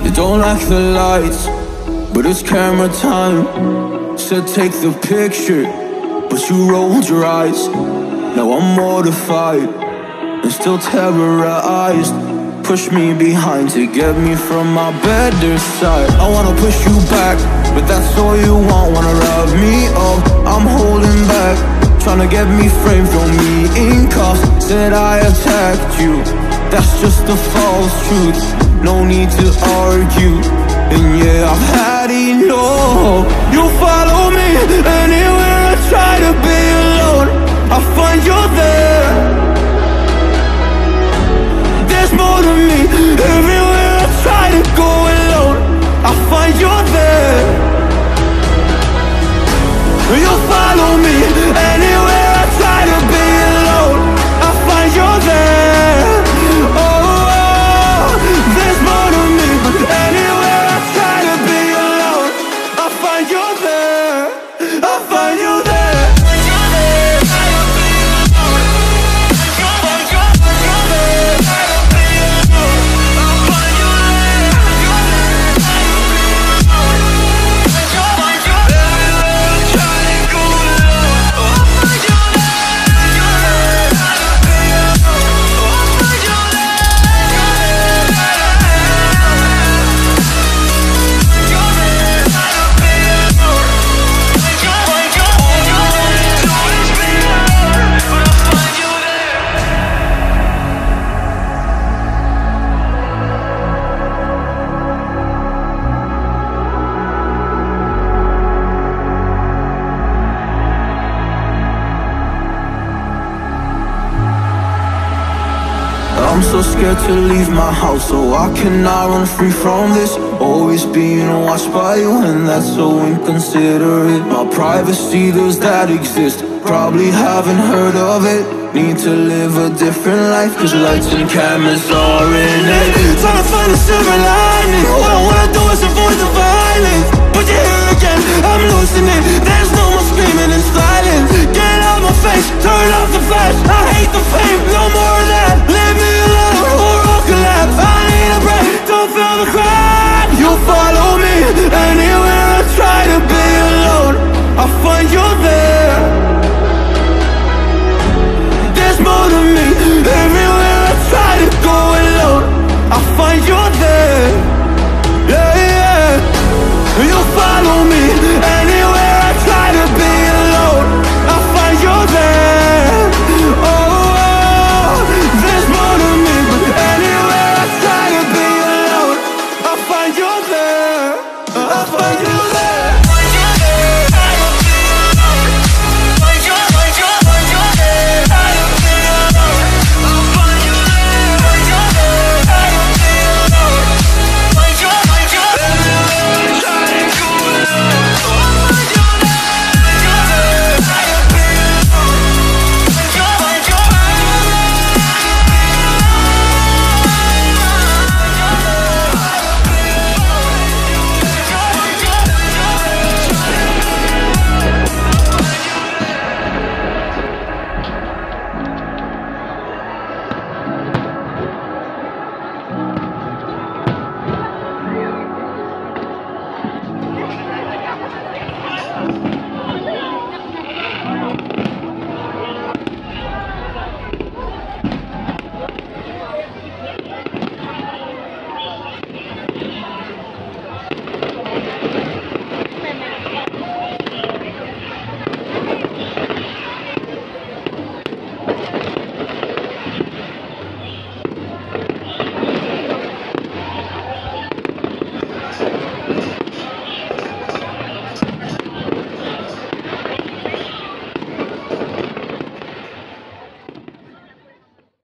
You don't like the lights, but it's camera time. Said take the picture, but you rolled your eyes. Now I'm mortified and still terrorized. Push me behind to get me from my better side. I wanna push you back, but that's all you want. Wanna rub me up, I'm holding back. Tryna get me framed, throw me in cuffs. Said I attacked you, that's just a false truth. No need to argue, and yeah, I've had enough. You follow me anywhere I try to be alone. I find you there. There's more to me. Everywhere I try to go alone, I find you there. You follow me anywhere I try to be alone, I find you there. Oh, there's more to me. Anywhere I try to be alone, I find you there. I find you there. I'm so scared to leave my house, so I cannot run free from this. Always being watched by you, and that's so inconsiderate. My privacy, does that exist? Probably haven't heard of it. Need to live a different life, cause lights and cameras are in it. Trying to find a silver lining. All I wanna do is avoid the violence, but you're here again, I'm losing it. There's no more screaming and silence. Get out my face, turn off the flash. I hate the fame, no more of that. Leave me alone or I'll collapse. I need a break, don't feel the crack. You follow me anywhere I try to be alone, I find you there. There's more to me. Everywhere I try to go alone, I find you there. Yeah, yeah. You follow me anywhere I try to be alone, I find you there. Oh, there's more to me. Anywhere I try to be alone, I find you there. I find you